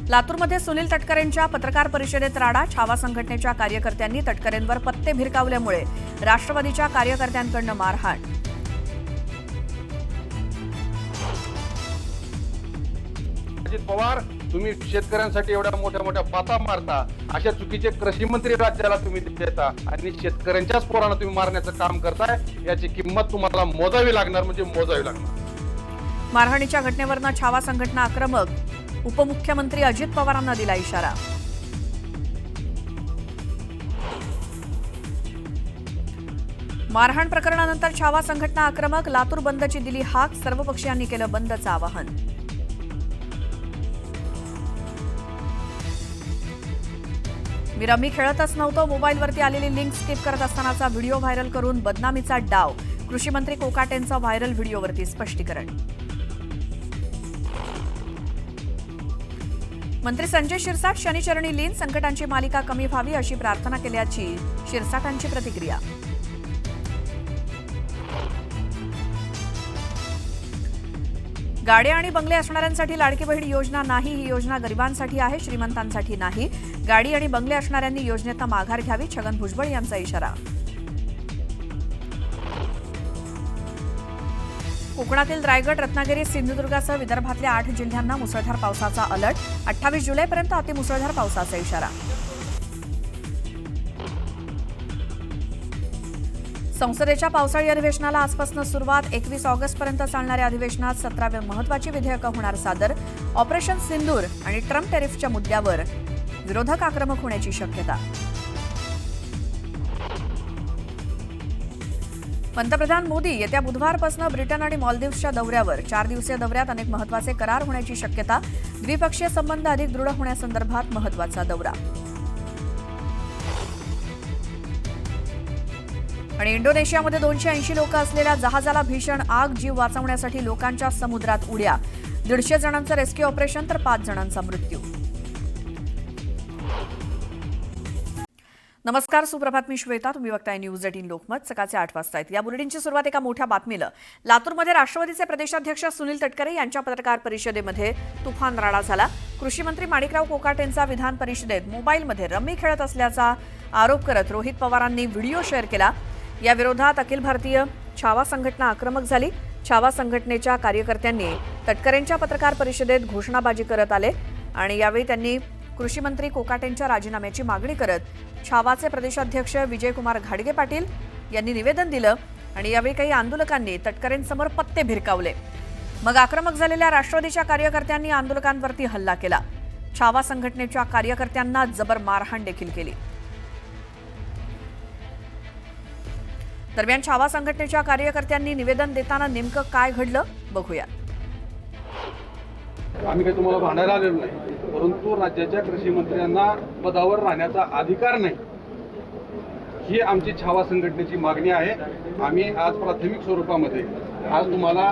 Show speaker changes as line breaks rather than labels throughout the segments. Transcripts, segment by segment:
लातूरमध्ये सुनील तटकरेंच्या पत्रकार परिषदेत राडा. छावा संघटनेच्या कार्यकर्त्यांनी तटकरेंवर पत्ते भिरकावल्यामुळे राष्ट्रवादीच्या कार्यकर्त्यांकडून मारहाण.
अजित पवार, तुम्ही शेतकऱ्यांसाठी एवढ्या मोठ्या मोठ्या बाता मारता, अशा चुकीचे कृषी मंत्री राज्याला तुम्ही देता आणि शेतकऱ्यांच्याच पोरांना तुम्ही मारण्याचं काम करताय. याची किंमत तुम्हाला मोजावी लागणार, म्हणजे मोजावी लागणार.
मारहाणीच्या घटनेवरनं छावा संघटना आक्रमक. उपमुख्यमंत्री अजित पवारांना दिला इशारा. मारहाण प्रकरणानंतर छावा संघटना आक्रमक. लातूर बंदची दिली हाक. सर्व पक्षीयांनी केलं बंदचं आवाहन. मी रमी खेळतच नव्हतो. मोबाईलवरती आलेली लिंक स्किप करत असतानाचा व्हिडिओ व्हायरल करून बदनामीचा डाव. कृषी मंत्री कोकाटेंचं व्हायरल व्हिडिओवरती स्पष्टीकरण. मंत्री संजय शिरसाट शनिचरणी लीन. संकटांची मालिका कमी व्हावी अशी प्रार्थना केल्याची शिरसाटांची प्रतिक्रिया. गाड्या आणि बंगले असणाऱ्यांसाठी लाडकी बहीण योजना नाही. ही योजना गरिबांसाठी आहे, श्रीमंतांसाठी नाही. गाडी आणि बंगले असणाऱ्यांनी योजनेतनं माघार घ्यावी. छगन भुजबळ यांचा इशारा. कोकणातील रायगड, रत्नागिरी, सिंधुदुर्गासह विदर्भातल्या 8 जिल्ह्यांना मुसळधार पावसाचा अलर्ट. 28 जुलैपर्यंत अतिमुसळधार पावसाचा इशारा. संसदेच्या पावसाळी अधिवेशनाला आजपासून सुरुवात. 21 ऑगस्टपर्यंत चालणाऱ्या अधिवेशनात 17 महत्त्वाची विधेयकं होणार सादर. ऑपरेशन सिंदूर आणि ट्रम्प टॅरिफच्या मुद्द्यावर विरोधक आक्रमक होण्याची शक्यता. पंतप्रधान मोदी येत्या बुधवारपासून ब्रिटन आणि मालदीव्सच्या दौऱ्यावर. 4 दिवसीय दौऱ्यात अनेक महत्त्वाचे करार होण्याची शक्यता. द्विपक्षीय संबंध अधिक दृढ होण्यासंदर्भात महत्त्वाचा दौरा. आणि इंडोनेशियामध्ये 280 लोक असलेल्या जहाजाला भीषण आग. जीव वाचवण्यासाठी लोकांच्या समुद्रात उड्या. 150 जणांचं रेस्क्यू ऑपरेशन तर 5 जणांचा मृत्यू. नमस्कार, सुप्रभात. मी श्वेता. तुम्ही बघताय न्यूज 18 लोकमत. सकाळचे 8 वाजता आहेत. या बुलेटिनची सुरुवात एका मोठ्या बातमीला. लातूरमध्ये राष्ट्रवादीचे प्रदेशाध्यक्ष सुनील तटकरे यांच्या पत्रकार परिषदेमध्ये तुफान राडा झाला. कृषी मंत्री माणिकराव कोकाटेंचा विधान परिषदेत मोबाईलमध्ये रमी खेळत असल्याचा आरोप करत रोहित पवारांनी व्हिडिओ शेअर केला. या विरोधात अखिल भारतीय छावा संघटना आक्रमक झाली. छावा संघटनेच्या कार्यकर्त्यांनी तटकरेंच्या पत्रकार परिषदेत घोषणाबाजी करत आले आणि यावेळी त्यांनी कृषी मंत्री कोकाटेंच्या राजीनाम्याची मागणी करत छावाचे प्रदेशाध्यक्ष विजयकुमार घाडगे पाटील यांनी निवेदन दिलं आणि यावेळी काही आंदोलकांनी तटकरेंसमोर पत्ते भिरकावले. मग आक्रमक झालेल्या राष्ट्रवादीच्या कार्यकर्त्यांनी आंदोलकांवरती हल्ला केला. छावा संघटनेच्या कार्यकर्त्यांना जबर मारहाण देखील केली. दरम्यान छावा संघटनेच्या कार्यकर्त्यांनी निवेदन देताना नेमकं काय घडलं बघूया.
आम्ही काही तुम्हाला भांडायला आलेलो नाही, परंतु राज्याच्या कृषी मंत्र्यांना पदावर राहण्याचा अधिकार नाही, ही आमची छावा संघटनेची मागणी आहे. आम्ही आज प्राथमिक स्वरूपामध्ये आज तुम्हाला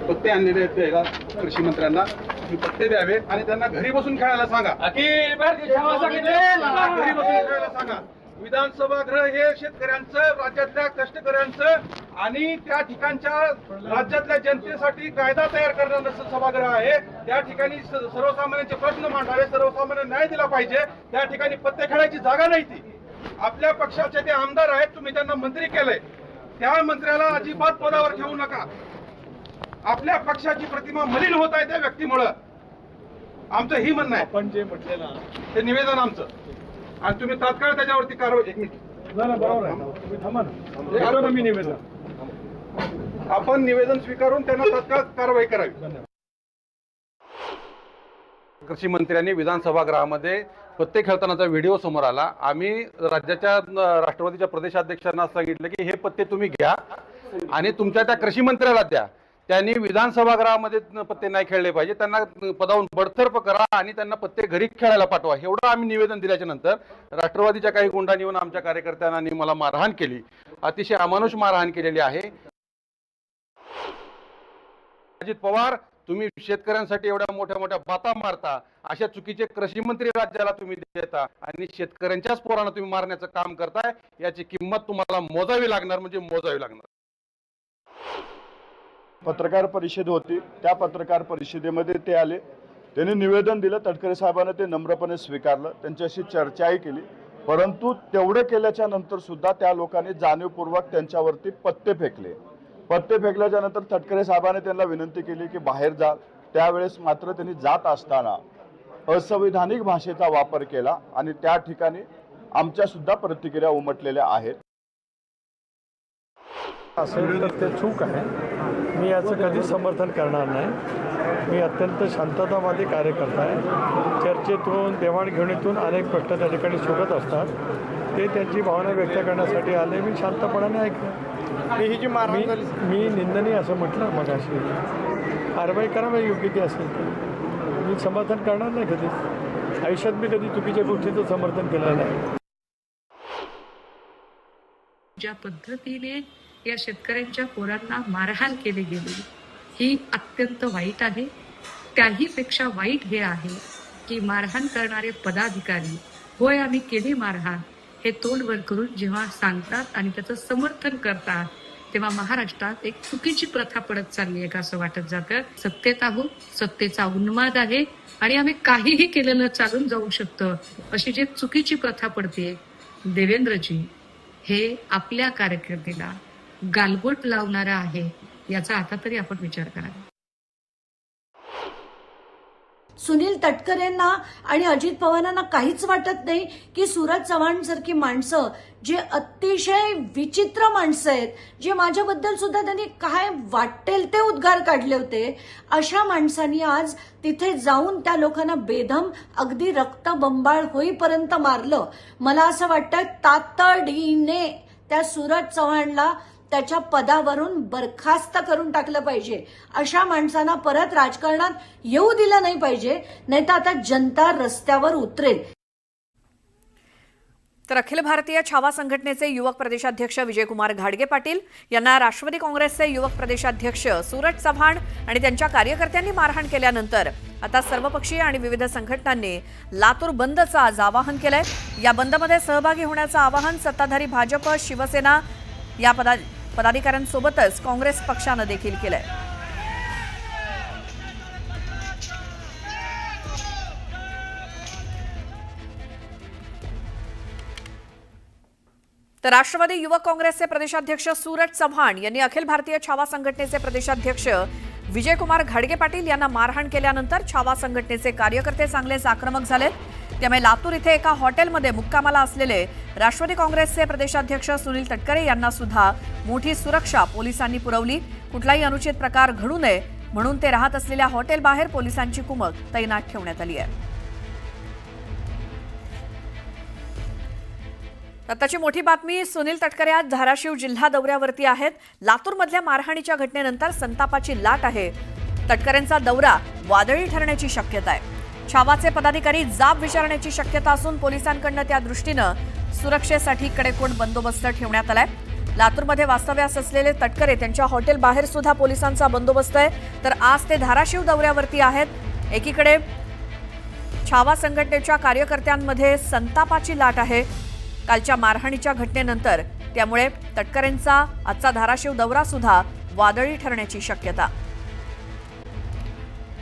पत्ते आणलेले आहेत द्यायला कृषी मंत्र्यांना. तुम्ही पत्ते द्यावे आणि त्यांना घरी बसून खेळायला सांगा. घरी बसून खेळायला सांगा. विधानसभा गृह हे शेतकऱ्यांचं, राज्यातल्या कष्टकऱ्यांचं आणि त्या ठिकाणच्या राज्यातल्या जनतेसाठी कायदा तयार करणारं सभागृह आहे. त्या ठिकाणी सर्वसामान्यांचे प्रश्न मांडावे, सर्वसामान्य न्याय दिला पाहिजे. त्या ठिकाणी पत्ते खेळायची जागा नाही. ती आपल्या पक्षाचे ते आमदार आहेत, तुम्ही त्यांना मंत्री केलंय, त्या मंत्र्याला अजिबात पदावर ठेवू नका. आपल्या पक्षाची प्रतिमा मलिन होत आहे त्या व्यक्तीमुळं. आमचं ही म्हणणं आहे.
आपण जे म्हटले ना
ते निवेदन आमचं, आणि तुम्ही तात्काळ त्याच्यावरती कारवाई. 1 मिनिट
बरोबर आहे. तुम्ही थांबा ना, मी निवेदन
आपण निवेदन स्वीकारून त्यांना तात्काळ कारवाई करावी. कृषी मंत्र्यांनी विधानसभागृहामध्ये पत्ते खेळतानाचा व्हिडिओ समोर आला. आम्ही राज्याच्या राष्ट्रवादीच्या प्रदेशाध्यक्षांना सांगितलं की हे पत्ते तुम्ही घ्या आणि तुमच्या त्या कृषी मंत्र्याला द्या. त्यांनी विधानसभागृहामध्ये पत्ते नाही खेळले पाहिजे, त्यांना पदावरून बडतर्फ करा आणि त्यांना पत्ते घरी खेळायला पाठवा. एवढं आम्ही निवेदन दिल्याच्या नंतर राष्ट्रवादीच्या काही गुंडांनी येऊन आमच्या कार्यकर्त्यांनी मला मारहाण केली. अतिशय अमानुष मारहाण केलेली आहे. अजित पवार, तुम्ही शेतकऱ्यांसाठी एवढ्या मोठ्या मोठ्या बाता मारता, अशा चुकीचे कृषी मंत्री राज्याला तुम्ही देता आणि शेतकऱ्यांच्याच पोरांना तुम्ही मारण्याचं काम करताय. याची किंमत तुम्हाला मोजावी लागणार, म्हणजे मोजावी लागणार.
पत्रकार परिषद होती, त्या पत्रकार परिषदेमध्ये ते आले
त्यांनी निवेदन दिलं, तटकरे साहेबांनी ते नम्रपणे स्वीकारलं, त्यांच्याशी चर्चाही केली, परंतु तेवढं केल्याच्या नंतर सुद्धा त्या लोकांनी जाणीवपूर्वक त्यांच्यावरती पत्ते फेकले. पत्ते फेकल्याच्या नंतर तटकरे साहेबांनी त्यांना विनंती केली की बाहेर जा. त्यावेळेस मात्र त्यांनी जात असताना असंविधानिक भाषेचा वापर केला आणि त्या ठिकाणी आमच्या सुद्धा प्रतिक्रिया उमटलेल्या आहेत.
असेल तर ते चूक आहे. मी याचं कधीच समर्थन करणार नाही. मी अत्यंत शांततावादी कार्यकर्ता आहे. चर्चेतून देवाणघेवाणीतून अनेक प्रश्न त्या ठिकाणी सुटत असतात. ते त्यांची भावना व्यक्त करण्यासाठी आले. मी शांतपणाने ऐकलं. ही जी मी निंदनीय असं म्हटलं मग अशी कारवाई करावी योग्य ती असेल तर. मी समर्थन करणार नाही कधीच. आयुष्यात मी कधी चुकीच्या गोष्टीचं समर्थन केलं नाही.
ज्या पद्धतीने या शेतकऱ्यांच्या पोरांना मारहाण केली गेली ही अत्यंत वाईट आहे. त्याहीपेक्षा वाईट हे आहे की मारहाण करणारे पदाधिकारी होय आम्ही केली मारहाण हे तोंड वर करून जेव्हा सांगतात आणि त्याचं समर्थन करतात तेव्हा महाराष्ट्रात एक चुकीची प्रथा पडत चालली आहे का असं वाटत जातं. सत्तेत आहोत, सत्तेचा उन्माद आहे आणि आम्ही काहीही केलेलं चालून जाऊ शकतं अशी जी चुकीची प्रथा पडते. देवेंद्रजी हे आपल्या कारकिर्दीला गालबोट लावणारा आहे याचा आता तरी आपण विचार करावा.
सुनील तटकरेंना आणि अजित पवारांना काहीच वाटत नाही की सूरज चव्हाण सारखी माणसं जे अतिशय विचित्र माणसं आहेत, जे माझ्याबद्दल सुद्धा त्यांनी काय वाटेल ते उद्गार काढले होते, अशा माणसांनी आज तिथे जाऊन त्या लोकांना बेदम अगदी रक्तबंबाळ होईपर्यंत मारलं. मला असं वाटतं तातडीने त्या सूरज चव्हाणला त्याच्या पदावरून बरखास्त करून टाकलं पाहिजे. अशा माणसांना परत राजकारणात येऊ दिलं नाही पाहिजे, नाही तर आता जनता रस्त्यावर उतरेल.
तर अखिल भारतीय छावा संघटनेचे युवक प्रदेशाध्यक्ष विजयकुमार घाडगे पाटील यांना राष्ट्रवादी काँग्रेसचे युवक प्रदेशाध्यक्ष सूरज चव्हाण आणि त्यांच्या कार्यकर्त्यांनी मारहाण केल्यानंतर आता सर्वपक्षीय आणि विविध संघटनांनी लातूर बंदचं आज आवाहन केलंय. या बंदमध्ये सहभागी होण्याचं आवाहन सत्ताधारी भाजप, शिवसेना या पदाधिकाऱ्यांसोबतच काँग्रेस पक्षानं देखील केलंय. तर राष्ट्रवादी युवक काँग्रेसचे प्रदेशाध्यक्ष सूरज चव्हाण यांनी अखिल भारतीय छावा संघटनेचे प्रदेशाध्यक्ष विजयकुमार घाडगे पाटील यांना मारहाण केल्यानंतर छावा संघटनेचे कार्यकर्ते चांगलेच आक्रमक झालेत. त्यामुळे लातूर इथे एका हॉटेलमध्ये मुक्कामाला असलेले राष्ट्रवादी काँग्रेसचे प्रदेशाध्यक्ष सुनील तटकरे यांना सुद्धा मोठी सुरक्षा पोलिसांनी पुरवली. कुठलाही अनुचित प्रकार घडू नये म्हणून ते राहत असलेल्या हॉटेलबाहेर पोलिसांची कुमक तैनात ठेवण्यात आली आहे. आताची मोठी बातमी. सुनील तटकरे आज धाराशिव जिल्हा दौऱ्यावरती आहेत. लातूरमधल्या मारहाणीच्या घटनेनंतर संतापाची लाट आहे. तटकरेंचा दौरा वादळी ठरण्याची शक्यता आहे. छावाचे पदाधिकारी जाब विचारण्याची शक्यता असून पोलिसांकडून त्या दृष्टीनं सुरक्षेसाठी कडेकोट बंदोबस्त ठेवण्यात आलाय. लातूरमध्ये वास्तव्यास असलेले तटकरे त्यांच्या हॉटेल बाहेर सुद्धा पोलिसांचा बंदोबस्त आहे. तर आज ते धाराशिव दौऱ्यावरती आहेत. एकीकडे छावा संघटनेच्या कार्यकर्त्यांमध्ये संतापाची लाट आहे कालच्या मारहाणीच्या घटनेनंतर. त्यामुळे तटकरेंचा आजचा धाराशिव दौरा सुद्धा वादळी ठरण्याची शक्यता.